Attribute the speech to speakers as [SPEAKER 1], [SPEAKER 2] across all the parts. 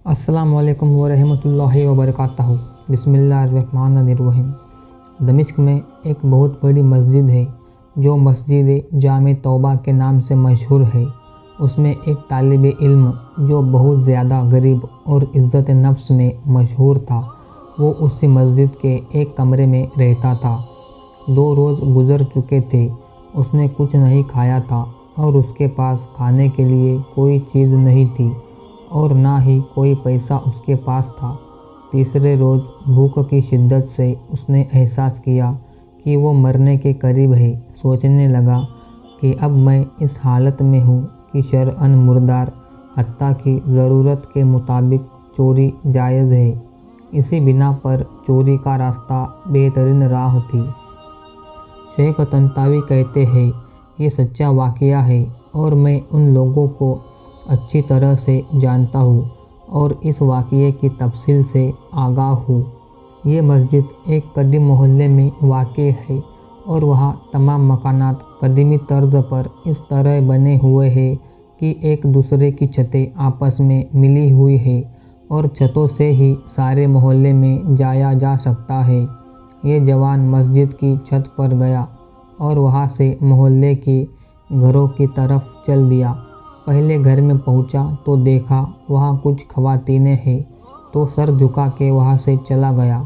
[SPEAKER 1] अस्सलाम वालेकुम वरहमतुल्लाहि वबरकातुहू। बिस्मिल्लाहिर्रहमानिर्रहीम। दमिश्क में एक बहुत बड़ी मस्जिद है जो मस्जिद जामे तौबा के नाम से मशहूर है। उसमें एक तालिबे इल्म जो बहुत ज़्यादा गरीब और इज़्ज़त नफ्स में मशहूर था, वो उसी मस्जिद के एक कमरे में रहता था। 2 रोज़ गुज़र चुके थे, उसने कुछ नहीं खाया था और उसके पास खाने के लिए कोई चीज़ नहीं थी और ना ही कोई पैसा उसके पास था। तीसरे रोज़ भूख की शिद्दत से उसने एहसास किया कि वो मरने के करीब है। सोचने लगा कि अब मैं इस हालत में हूँ कि शरअन मुर्दार, हत्ता कि ज़रूरत के मुताबिक चोरी जायज़ है। इसी बिना पर चोरी का रास्ता बेहतरीन राह थी। शेख तंतावी कहते हैं, ये सच्चा वाक़या है और मैं उन लोगों को अच्छी तरह से जानता हूँ और इस वाक़ये की तफसील से आगाह हूँ। ये मस्जिद एक कदीम मोहल्ले में वाक़े है और वहाँ तमाम मकानात कदीमी तर्ज पर इस तरह बने हुए हैं कि एक दूसरे की छतें आपस में मिली हुई है और छतों से ही सारे मोहल्ले में जाया जा सकता है। ये जवान मस्जिद की छत पर गया और वहाँ से मोहल्ले के घरों की तरफ चल दिया। पहले घर में पहुँचा तो देखा वहाँ कुछ ख़वातीनें हैं, तो सर झुका के वहाँ से चला गया।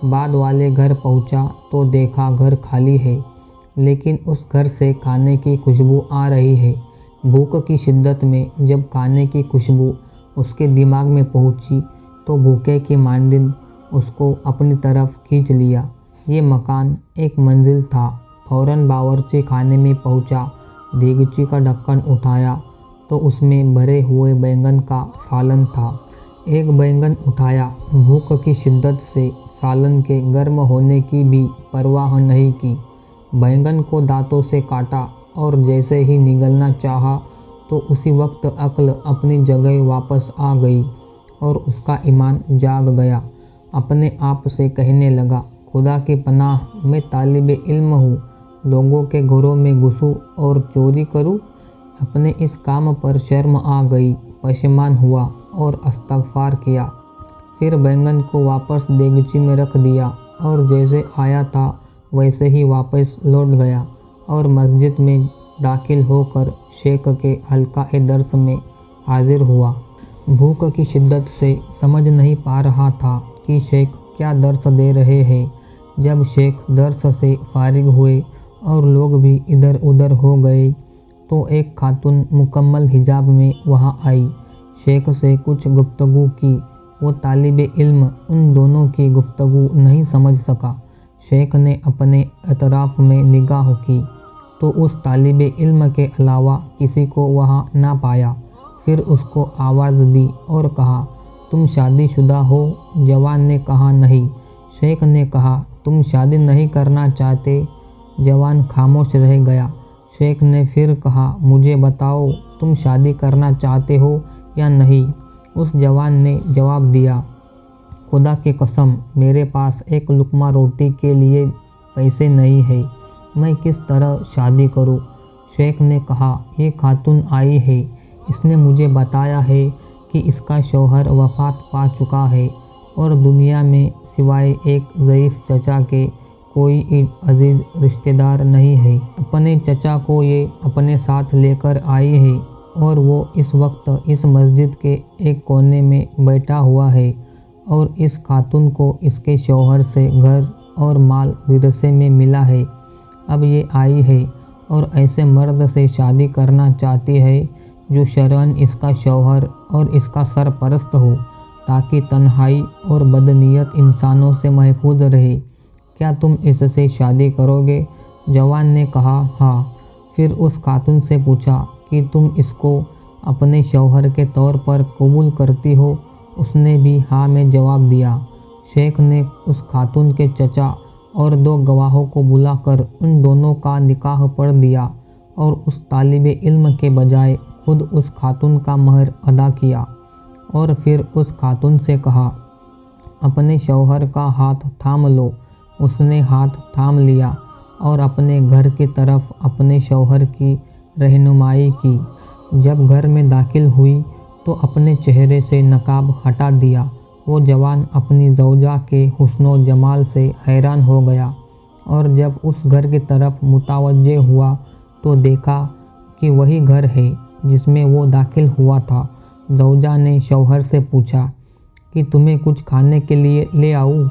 [SPEAKER 1] बाद वाले घर पहुँचा तो देखा घर खाली है, लेकिन उस घर से खाने की खुशबू आ रही है। भूख की शिद्दत में जब खाने की खुशबू उसके दिमाग में पहुँची तो भूखे की मानदिन उसको अपनी तरफ खींच लिया। ये मकान एक मंजिल था। फ़ौरन बावर्ची खाने में पहुँचा, देगची का ढक्कन उठाया तो उसमें भरे हुए बैंगन का सालन था। एक बैंगन उठाया, भूख की शिद्दत से सालन के गर्म होने की भी परवाह नहीं की। बैंगन को दांतों से काटा और जैसे ही निगलना चाहा तो उसी वक्त अक्ल अपनी जगह वापस आ गई और उसका ईमान जाग गया। अपने आप से कहने लगा, खुदा की पनाह, मैं तालिबे इल्म हूँ, लोगों के घरों में घुसूँ और चोरी करूँ। अपने इस काम पर शर्म आ गई, पशेमान हुआ और इस्तग़फ़ार किया। फिर बैंगन को वापस देगची में रख दिया और जैसे आया था वैसे ही वापस लौट गया और मस्जिद में दाखिल होकर शेख के हल्का दर्स में हाजिर हुआ। भूख की शिद्दत से समझ नहीं पा रहा था कि शेख क्या दर्स दे रहे हैं। जब शेख दर्स से फारिग हुए और लोग भी इधर उधर हो गए तो एक खातून मुकम्मल हिजाब में वहाँ आई। शेख से कुछ गुफ्तगू की। वो तालिबे इल्म उन दोनों की गुफ्तगू नहीं समझ सका। शेख ने अपने अतराफ़ में निगाह की तो उस तालिबे इल्म के अलावा किसी को वहाँ ना पाया। फिर उसको आवाज़ दी और कहा, तुम शादीशुदा हो? जवान ने कहा, नहीं। शेख ने कहा, तुम शादी नहीं करना चाहते? जवान खामोश रह गया। शेख ने फिर कहा, मुझे बताओ, तुम शादी करना चाहते हो या नहीं? उस जवान ने जवाब दिया, खुदा की कसम, मेरे पास एक लुक़मा रोटी के लिए पैसे नहीं है, मैं किस तरह शादी करूं? शेख ने कहा, ये खातून आई है, इसने मुझे बताया है कि इसका शौहर वफ़ात पा चुका है और दुनिया में सिवाय एक ज़ईफ़ चचा के कोई अजीज़ रिश्तेदार नहीं है। अपने चचा को ये अपने साथ लेकर आई है और वो इस वक्त इस मस्जिद के एक कोने में बैठा हुआ है और इस खातून को इसके शौहर से घर और माल विरसे में मिला है। अब ये आई है और ऐसे मर्द से शादी करना चाहती है जो शरअन इसका शौहर और इसका सरपरस्त हो, ताकि तन्हाई और बदनीयत इंसानों से महफूज रहे। क्या तुम इससे शादी करोगे? जवान ने कहा, हाँ। फिर उस खातून से पूछा कि तुम इसको अपने शौहर के तौर पर कबूल करती हो? उसने भी हाँ में जवाब दिया। शेख ने उस खातून के चचा और 2 गवाहों को बुलाकर उन दोनों का निकाह पढ़ दिया और उस तालिबे इल्म के बजाय खुद उस खातून का महर अदा किया और फिर उस खातून से कहा, अपने शौहर का हाथ थाम लो। उसने हाथ थाम लिया और अपने घर की तरफ अपने शौहर की रहनुमाई की। जब घर में दाखिल हुई तो अपने चेहरे से नकाब हटा दिया। वो जवान अपनी ज़ौजा के हुस्नो जमाल से हैरान हो गया और जब उस घर की तरफ मुतवज्जे हुआ तो देखा कि वही घर है जिसमें वो दाखिल हुआ था। ज़ौजा ने शौहर से पूछा कि तुम्हें कुछ खाने के लिए ले आऊँ?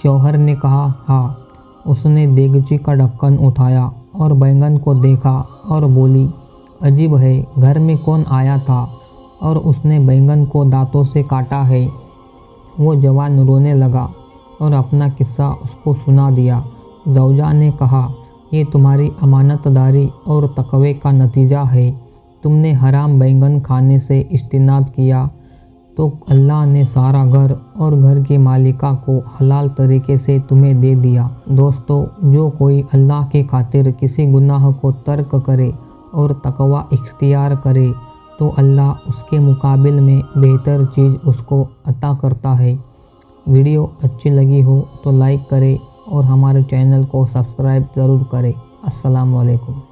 [SPEAKER 1] शौहर ने कहा हाँ। उसने देगची का ढक्कन उठाया और बैंगन को देखा और बोली, अजीब है, घर में कौन आया था? और उसने बैंगन को दांतों से काटा है। वो जवान रोने लगा और अपना किस्सा उसको सुना दिया। ज़ौजा ने कहा, ये तुम्हारी अमानतदारी और तक़वे का नतीजा है। तुमने हराम बैंगन खाने से इज्तिनाब किया तो अल्लाह ने सारा घर और घर की मालिका को हलाल तरीके से तुम्हें दे दिया। दोस्तों, जो कोई अल्लाह की खातिर किसी गुनाह को तर्क करे और तक़वा इख्तियार करे तो अल्लाह उसके मुकाबिल में बेहतर चीज़ उसको अता करता है। वीडियो अच्छी लगी हो तो लाइक करें और हमारे चैनल को सब्सक्राइब ज़रूर करें। अस्सलाम वालेकुम।